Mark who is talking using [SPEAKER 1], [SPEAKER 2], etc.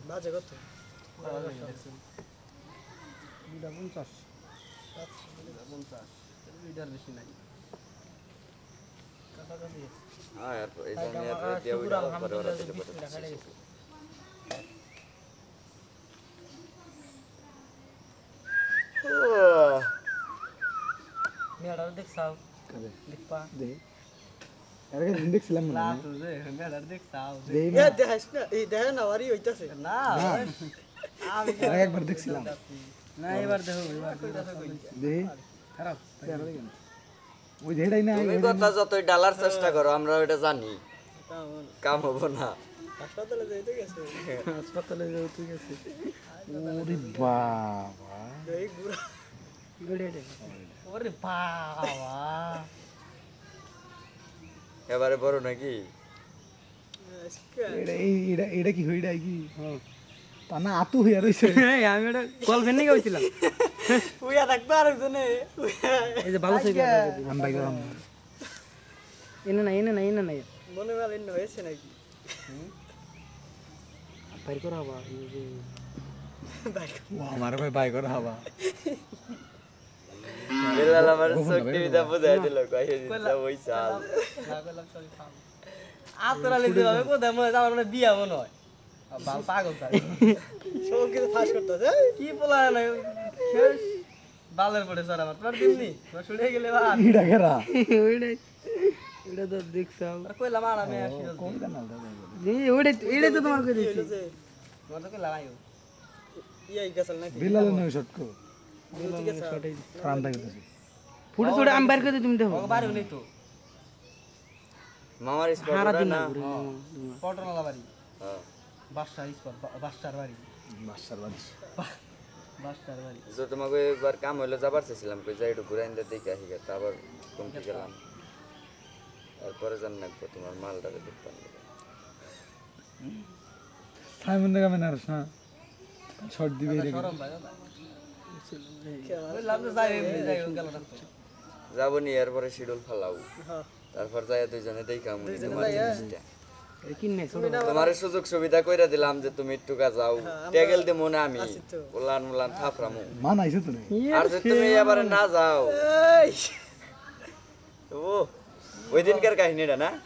[SPEAKER 1] বাজে কত?
[SPEAKER 2] দুইটা 50
[SPEAKER 1] লিটার বেশি নাই।
[SPEAKER 3] হ্যাঁ यार এই জন্য দিয়ে ওইটা পরে ওরা দিতে পারে
[SPEAKER 1] মেয়েটার দেখছাও?
[SPEAKER 2] কাবে
[SPEAKER 1] দেখবা?
[SPEAKER 2] দে এর আগে দিন দেখছিলাম
[SPEAKER 1] না
[SPEAKER 2] না
[SPEAKER 1] তো যে মেয়েটার দেখছাও?
[SPEAKER 2] দেই
[SPEAKER 1] এ
[SPEAKER 2] না
[SPEAKER 1] দেখাস না, এই দেখে না আরই হইতাছে। না আমি
[SPEAKER 2] এর আগে একবার দেখছিলাম
[SPEAKER 1] না এবার দেখো এবার
[SPEAKER 2] দেই
[SPEAKER 1] খারাপ।
[SPEAKER 2] এর আগে ওই দেইটাই না
[SPEAKER 3] তুমি কথা যতই ডালার চেষ্টা করো আমরা ওটা জানি কাম হবো না
[SPEAKER 1] হাসপাতালে যাইতে গেছে।
[SPEAKER 2] হাসপাতালে যাও তুই গেছে ওরে বাবা
[SPEAKER 1] এই গুড়া গুড়ে দে। ওরে বাবা
[SPEAKER 3] এবারে বড় নাকি
[SPEAKER 2] এটা কি হইডা কি তা না আতু হইয়া রইছে
[SPEAKER 1] আমি ওটা কল ফেন নিয়ে গেছিলাম। উইয়া থাকতো আরেকজনে। এই যে ভালো থেকে
[SPEAKER 2] আম ভাই গরম
[SPEAKER 1] এনে না মনে হয় এনে হয়েছে নাকি বাইর করা বা এই যে
[SPEAKER 2] ও আমার ভাই ভাই করে হাবা
[SPEAKER 3] বেলাল আমার শক্তি বিদা বুঝাই দিল কইছে দিছা ওই চাল
[SPEAKER 1] আতরা লিতে হবে কোথায় মনে আমার মানে বিয়া মনে হয় বাল পাগল তাই সব কিছু ফাঁস করতেছে কি বলা না শেষ বালের পড়ে স্যার আমার তোর দিননি তোর ছুড়ে গেলে বা
[SPEAKER 2] ইডা কেরা
[SPEAKER 1] ওইটাই এটা তো দেখছাও কইলাম আর আমি আসি
[SPEAKER 2] কোন কানাল দাদা
[SPEAKER 1] ওইটা তো তোমার কই দিছি তোমার তো কইলাম আইও ইয়াই গেছল নাকি
[SPEAKER 2] বিলাল নয় শটকো ঠান্ডা গেছে
[SPEAKER 1] ফুটে ফুটে আমি বাইর করে তুমি দেখো বাইরে নেই তো
[SPEAKER 3] মামার স্পট না
[SPEAKER 1] পটরলা বাড়ি
[SPEAKER 3] হ্যাঁ
[SPEAKER 1] বাসার স্পট বাসার বাড়ি
[SPEAKER 2] মাস্টার বাজ
[SPEAKER 1] বাসার বাড়ি
[SPEAKER 3] যে তোমাকে একবার কাম হইলো যাবার চাইছিলাম কই যাই একটু ঘুরে আনতে দেখে আসি গা তারপর কমতে গেলাম তারপরে জান নাকবো তোমার মালটারে দেখতাম
[SPEAKER 2] সাইমন দেখা মেনার না শর্ট দিবে রে
[SPEAKER 1] শরম ভাই ওই লাভ তো যাই এমনি যাই গেল না
[SPEAKER 3] যাবো নি এরপরে শিডিউল ফালাও তারপর যাই দুইজনে দেখাম তোমার জিনিসটা
[SPEAKER 1] কিনে
[SPEAKER 3] তোমার সুযোগ সুবিধা কইরা দিলাম যে তুমি একটু যাও টেগেল দে মনে আমি উলান মুলান থাপরামু
[SPEAKER 2] মান আইছে তো
[SPEAKER 3] আর যে তুমি এবারে না যাও ও ওই দিনকার কাহিনীটা না